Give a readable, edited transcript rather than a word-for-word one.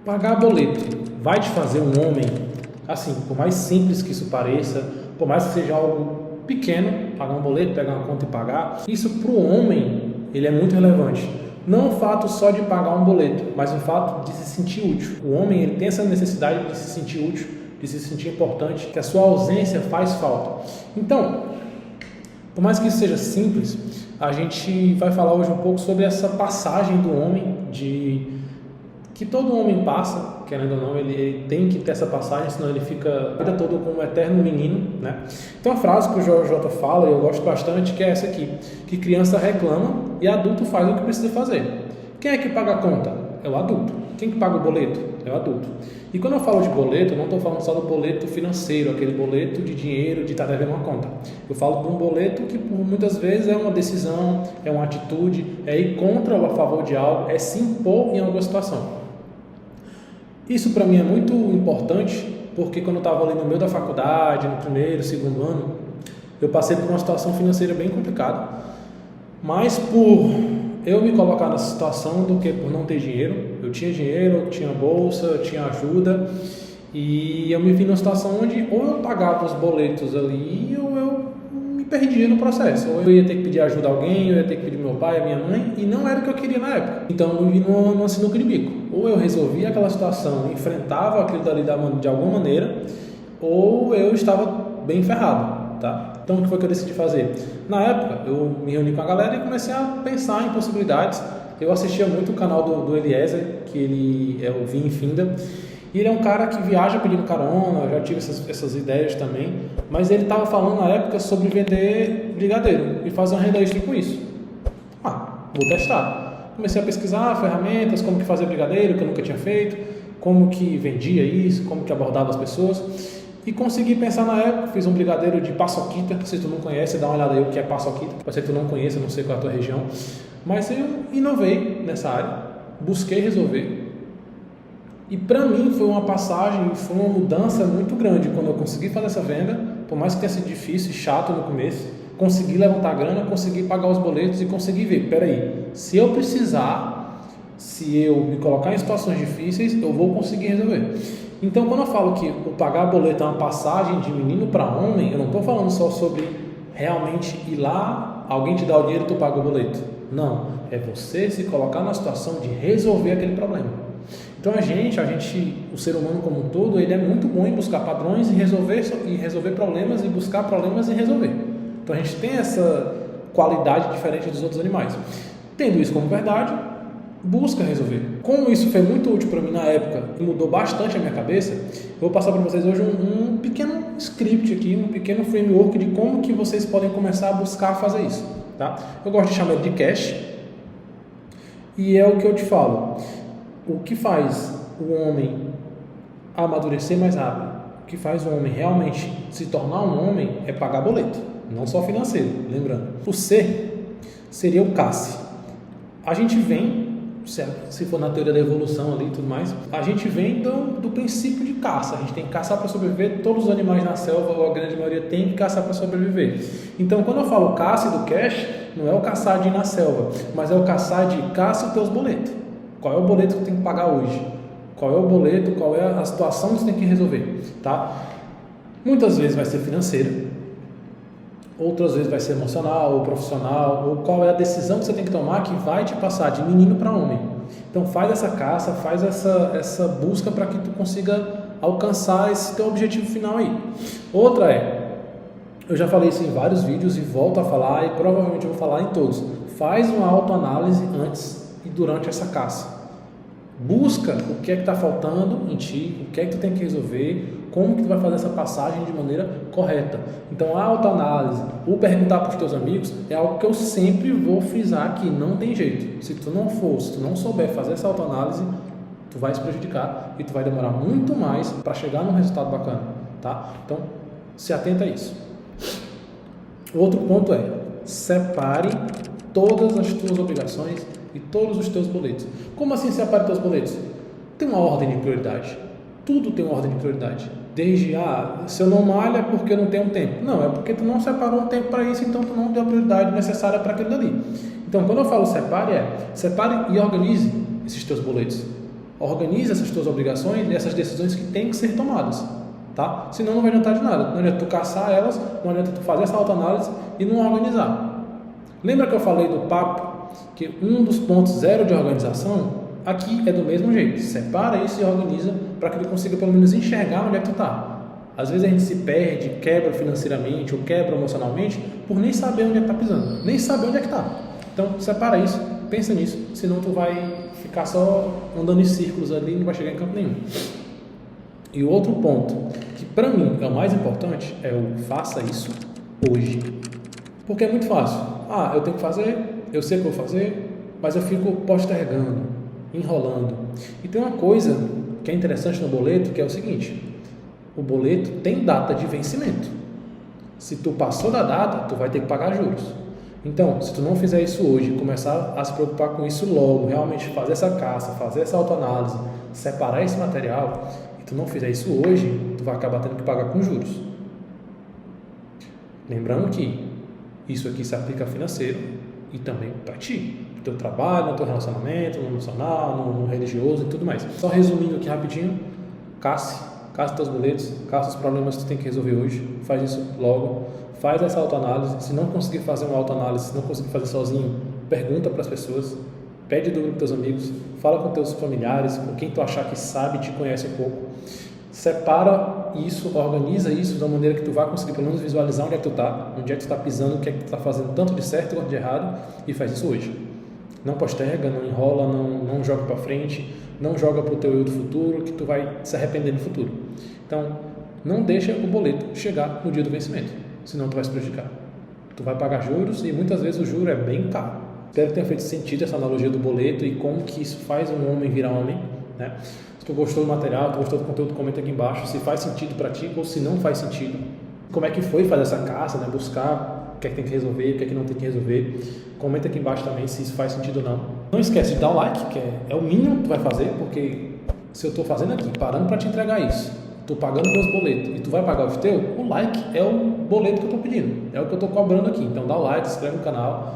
Pagar boleto vai te fazer um homem, assim, por mais simples que isso pareça, por mais que seja algo pequeno, pagar um boleto, pegar uma conta e pagar, isso para o homem, ele é muito relevante. Não o fato só de pagar um boleto, mas o fato de se sentir útil. O homem, ele tem essa necessidade de se sentir útil, de se sentir importante, que a sua ausência faz falta. Então, por mais que isso seja simples, a gente vai falar hoje um pouco sobre essa passagem do homem, que todo homem passa, querendo ou não, ele tem que ter essa passagem, senão ele fica a vida toda como um eterno menino, né? Então a frase que o JJ fala, e eu gosto bastante, que é essa aqui, que criança reclama e adulto faz o que precisa fazer. Quem é que paga a conta? É o adulto. Quem que paga o boleto? É o adulto. E quando eu falo de boleto, eu não estou falando só do boleto financeiro, aquele boleto de dinheiro, de estar devendo uma conta. Eu falo de um boleto que por muitas vezes é uma decisão, é uma atitude, é ir contra ou a favor de algo, é se impor em alguma situação. Isso para mim é muito importante, porque quando eu estava ali no meio da faculdade, no primeiro, segundo ano, eu passei por uma situação financeira bem complicada, mas por eu me colocar nessa situação do que por não ter dinheiro. Eu tinha dinheiro, eu tinha bolsa, eu tinha ajuda, e eu me vi numa situação onde ou eu pagava os boletos ali ou eu me perdia no processo. Ou eu ia ter que pedir ajuda a alguém, eu ia ter que pedir meu pai, a minha mãe, e não era o que eu queria na época. Então eu me vi numa sinuca de bico. Ou eu resolvia aquela situação, enfrentava aquilo dali de alguma maneira, ou eu estava bem ferrado, tá? Então o que foi que eu decidi fazer? Na época eu me reuni com a galera e comecei a pensar em possibilidades. Eu assistia muito o canal do Eliezer, que ele é o Vim Finda, e ele é um cara que viaja pedindo carona. Eu já tive essas ideias também, mas ele estava falando na época sobre vender brigadeiro e fazer uma renda extra com isso. Vou testar. Comecei a pesquisar ferramentas, como que fazer brigadeiro, que eu nunca tinha feito, como que vendia isso, como que abordava as pessoas, e consegui pensar na época. Fiz um brigadeiro de paçoquita. Se tu não conhece, dá uma olhada aí o que é paçoquita, pode ser que tu não conheça, não sei qual é a tua região, mas eu inovei nessa área, busquei resolver, e para mim foi uma passagem, foi uma mudança muito grande quando eu consegui fazer essa venda. Por mais que tenha sido difícil e chato no começo, consegui levantar a grana, consegui pagar os boletos e consegui ver, peraí, se eu precisar, se eu me colocar em situações difíceis, eu vou conseguir resolver. Então quando eu falo que o pagar boleto é uma passagem de menino para homem, eu não estou falando só sobre realmente ir lá, alguém te dá o dinheiro e tu paga o boleto. Não, é você se colocar na situação de resolver aquele problema. Então o ser humano como um todo, ele é muito bom em buscar padrões e resolver problemas, e buscar problemas e resolver. Então a gente tem essa qualidade diferente dos outros animais. Tendo isso como verdade, busca resolver. Como isso foi muito útil para mim na época e mudou bastante a minha cabeça, eu vou passar para vocês hoje um pequeno script aqui, um pequeno framework de como que vocês podem começar a buscar fazer isso, tá? Eu gosto de chamar ele de cash, e é o que eu te falo. O que faz o homem amadurecer mais rápido, o que faz o homem realmente se tornar um homem é pagar boleto, não só financeiro, lembrando. O C seria o casse. A gente vem, se for na teoria da evolução ali e tudo mais, a gente vem do princípio de caça. A gente tem que caçar para sobreviver. Todos os animais na selva, ou a grande maioria, tem que caçar para sobreviver. Então quando eu falo caça do cash, não é o caçar de ir na selva, mas é o caçar de caça os teus boletos. Qual é o boleto que tu tem que pagar hoje? Qual é o boleto? Qual é a situação que tu tem que resolver? Tá? Muitas vezes vai ser financeira, outras vezes vai ser emocional ou profissional, ou qual é a decisão que você tem que tomar que vai te passar de menino para homem. Então faz essa caça, faz essa busca para que tu consiga alcançar esse teu objetivo final aí. Outra eu já falei isso em vários vídeos e volto a falar, e provavelmente eu vou falar em todos, faz uma autoanálise antes e durante essa caça. Busca o que é que está faltando em ti, o que é que tu tem que resolver, como que tu vai fazer essa passagem de maneira correta. Então a autoanálise, ou perguntar para os teus amigos, é algo que eu sempre vou frisar que não tem jeito. Se tu não souber fazer essa autoanálise, tu vai se prejudicar e tu vai demorar muito mais para chegar num resultado bacana, tá? Então se atenta a isso. Outro ponto é, separe todas as tuas obrigações e todos os teus boletos. Como assim separe teus boletos? Tem uma ordem de prioridade. Tudo tem uma ordem de prioridade. Desde, se eu não malho é porque eu não tenho tempo. Não, é porque tu não separou um tempo para isso, então tu não deu a prioridade necessária para aquilo dali. Então, quando eu falo separe e organize esses teus boletos. Organiza essas tuas obrigações e essas decisões que têm que ser tomadas, tá? Senão não vai adiantar de nada. Não adianta tu caçar elas, não adianta tu fazer essa autoanálise e não organizar. Lembra que eu falei do papo que um dos pontos zero de organização aqui é do mesmo jeito. Separa isso e organiza para que tu consiga pelo menos enxergar onde é que tu tá. Às vezes a gente se perde, quebra financeiramente ou quebra emocionalmente por nem saber onde é que tá pisando, nem saber onde é que tá. Então separa isso, pensa nisso, senão tu vai ficar só andando em círculos ali e não vai chegar em canto nenhum. E o outro ponto, que para mim é o mais importante, é o faça isso hoje. Porque é muito fácil. Eu tenho que fazer, eu sei o que eu vou fazer, mas eu fico postergando, enrolando. E tem uma coisa que é interessante no boleto, que é o seguinte: o boleto tem data de vencimento. Se tu passou da data, tu vai ter que pagar juros. Então, se tu não fizer isso hoje, começar a se preocupar com isso logo, realmente fazer essa caça, fazer essa autoanálise, separar esse material, e tu não fizer isso hoje, tu vai acabar tendo que pagar com juros. Lembrando que isso aqui se aplica financeiro e também para ti, no teu trabalho, no teu relacionamento, no emocional, no religioso e tudo mais. Só resumindo aqui rapidinho: caça teus boletos, caça os problemas que tu tem que resolver hoje, faz isso logo, faz essa autoanálise. Se não conseguir fazer uma autoanálise, se não conseguir fazer sozinho, pergunta para as pessoas, pede dúvida para teus amigos, fala com teus familiares, com quem tu achar que sabe, te conhece um pouco. Separa isso, organiza isso da maneira que tu vai conseguir pelo menos visualizar onde é que tu tá, onde é que tu tá pisando, o que é que tu tá fazendo tanto de certo quanto de errado, e faz isso hoje. Não posterga, não enrola, não joga para frente, não joga para o teu eu do futuro, que tu vai se arrepender no futuro. Então, não deixa o boleto chegar no dia do vencimento, senão tu vai se prejudicar. Tu vai pagar juros e muitas vezes o juro é bem caro. Espero que tenha feito sentido essa analogia do boleto e como que isso faz um homem virar homem, né? Se tu gostou do material, tu gostou do conteúdo, comenta aqui embaixo se faz sentido para ti ou se não faz sentido. Como é que foi fazer essa caça, né? Buscar o que é que tem que resolver, o que é que não tem que resolver. Comenta aqui embaixo também se isso faz sentido ou não. Não esquece de dar o like, que é o mínimo que tu vai fazer, porque se eu estou fazendo aqui, parando para te entregar isso, estou pagando meus boletos e tu vai pagar os teus, o like é o boleto que eu estou pedindo, é o que eu estou cobrando aqui. Então dá o like, se inscreve no canal.